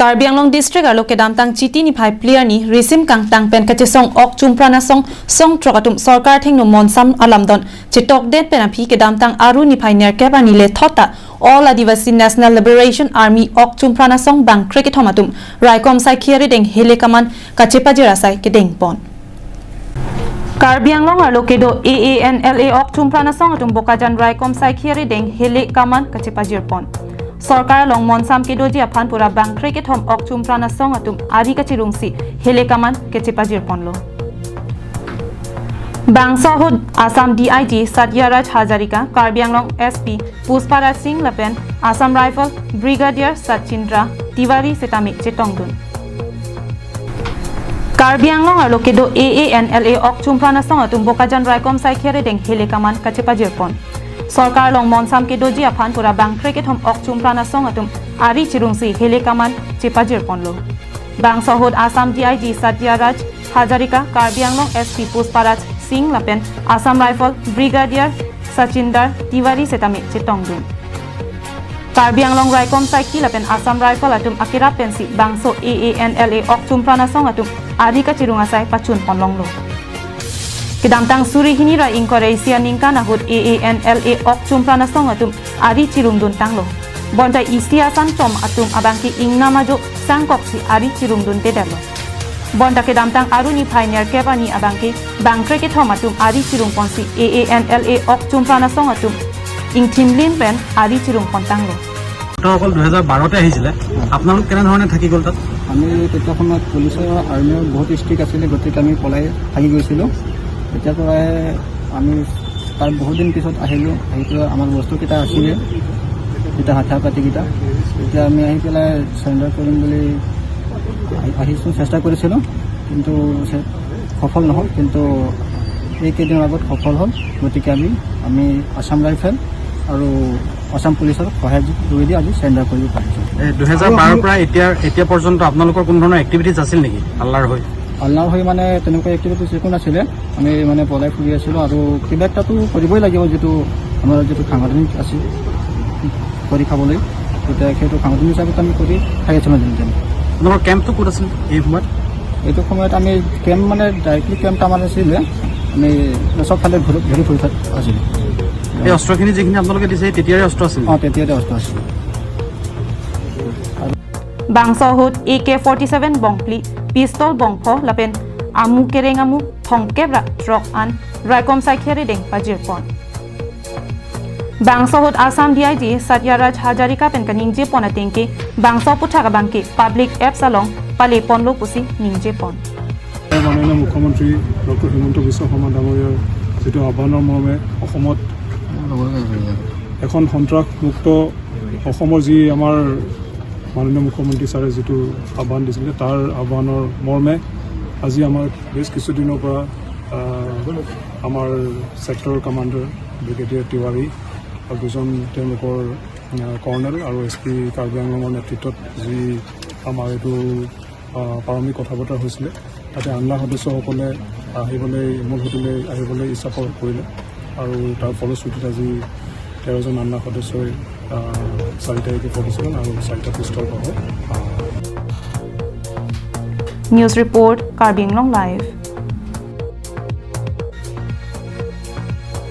Karbi Anglong District aloke damtang chiti ni phai player ni resim kang tang pen kache song okchumpran song trokatum sarkar athengno monsam alamdon chitok det pen aphi ke damtang aru ni phai ner keba ni le thota All Adivasi National Liberation Army okchumpran bang cricket homatum raikom saikhi deng hele kaman kachepa jirasai ke deng pon Karbi Anglong aloke do AANLA okchumpran atum bokajan raikom saikhi deng hele kaman kachepa jirpon Sarkar long monsam ke doji aphan pura bang cricket hom okchumpran atum ari kacherung si hele kaman kechepa jirpon lo Bang Sahud Assam DIG Satyaraj Hazarika Karbi Anglong SP Pushparaj Singh Lapen Assam Rifle Brigadier Sachindra Tiwari Setami Chetongdun Karbi Anglong aloke do AANLA okchumpran atum bokajan raikom saikhi deng hele kaman kachepa jirpon Sarkar long monsam ke doji aphan pura bang cricket hom okchumpran atum ari chirungsi hele kaman chepa jirpon lo Bang Sahud Assam DIG Satyaraj Hazarika Karbi Anglong SP Pushparaj Singh Lapen Assam Rifle Brigadier Sachindra Tiwari Setami Chetongdun Karbi Anglong raikom saikhi Lapen Assam Rifle atum akira pensi bangso AANLA okchumpran atum ari kachirung asai pachun ponlong lo Kedamtang suri hini ra inkoresia ningka nahut AANLA okchumpran atum ari chirungdun tanglo bonta isia santom atum abangki ingnamajo sangkoksi ari chirungdun tedalo bonta kedamtang aruni pioneer kepani abangki bang cricket hom atum ari chirung ponsi AANLA okchumpran atum ingtimlin pen ari chirung pontanglo অকল 2012 আহিছিলে আপোনালোক কেনে ধৰণে থাকি গ'ল তাত আমি তেতিয়া সময়ত পুলিচৰ আৰ্মিৰ বহুত ষ্ট্ৰিক্ট আছিলে গতিকে আমি পলাই থাকি গৈছিলোঁ তেতিয়াৰ পৰাই আমি তাৰ বহুত দিন পিছত আহিলোঁ আহি পেলাই আমাৰ বস্তুকেইটা আছিলে তেতিয়া হাথিয়াৰ পাতিকেইটা তেতিয়া আমি আহি পেলাই চাৰেণ্ডাৰ কৰিম বুলি আহিছোঁ চেষ্টা কৰিছিলোঁ কিন্তু সফল নহ'ল কিন্তু এইকেইদিনৰ আগত সফল হ'ল গতিকে আমি আছাম ৰাইফল আৰু আসাম পুলিচৰ সহায় দি আজি চেণ্ডাৰ কৰিব পাৰিছোঁ 2012 পৰা এতিয়া পৰ্যন্ত আপোনালোকৰ কোনো ধৰণৰ এক্টিভিটিজ আছিল নেকি আল্লাৰ হৈ মানে তেনেকুৱা এক্টিভিটিজ একো নাছিলে আমি মানে পলাই ফুৰি আছিলোঁ আৰু কিবা এটাতো কৰিবই লাগিব যিটো আমাৰ যিটো সাংগঠনিক আছিল কৰি খাবলৈ তেতিয়া সেইটো সাংগঠনিক হিচাপত আমি কৰি খাই আছিলোঁ যেন আপোনালোকৰ কেম্পটো ক'ত আছিল এইটো সময়ত আমি কেম্প মানে ডাইৰেক্টলি কেম্প আমাৰ আছিলে আমি চবফালে ঘূৰি ফুৰি আছিলোঁ এই অস্ত্ৰখিনি যিখিনি আপোনালোকে দিছে তেতিয়াৰে অস্ত্ৰ আছিল তেতিয়াৰে অস্ত্ৰ আছিল Bang Sahud AK-47 bongpli pistol bongpho lapen amu kerengamu thongkebra trok an raikom saikhi deng pajirpon Bang Sahud Assam DIG Satyaraj Hazarika pen kaningje ponatengke Bang Sahud ka bangke public apps along pale ponlo pusi ningje pon মাননীয় মুখ্যমন্ত্ৰী doctor Himanta Biswa Sarma ডাঙৰীয়াৰ যিটো আহ্বানৰ মৰ্মে অসমত এখন সন্ত্ৰাসমুক্ত অসমৰ যি আমাৰ মাননীয় মুখ্যমন্ত্ৰী ছাৰে যিটো আহ্বান দিছিলে তাৰ আহ্বানৰ মৰ্মে আজি আমাৰ বেছ কিছুদিনৰ পৰা আমাৰ ছেক্টৰ কমাণ্ডাৰ ব্ৰিগেডিয়াৰ তিৱাৰী আৰু দুজন তেওঁলোকৰ কৰ্ণেল আৰু SP কাৰ্বি আংলঙৰ নেতৃত্বত যি আমাৰ এইটো প্ৰাৰম্ভিক কথা বতৰা হৈছিলে তাতে আনলা সদস্যসকলে মূল সুঁতিলৈ আহিবলৈ ইচ্ছা প্ৰকাশ কৰিলে আৰু তাৰ ফলশ্ৰুতিত আজি 13জন আনলা সদস্যই 4টা AK-47 আৰু 4টা পিষ্টল পাব News report Karbi Anglong Live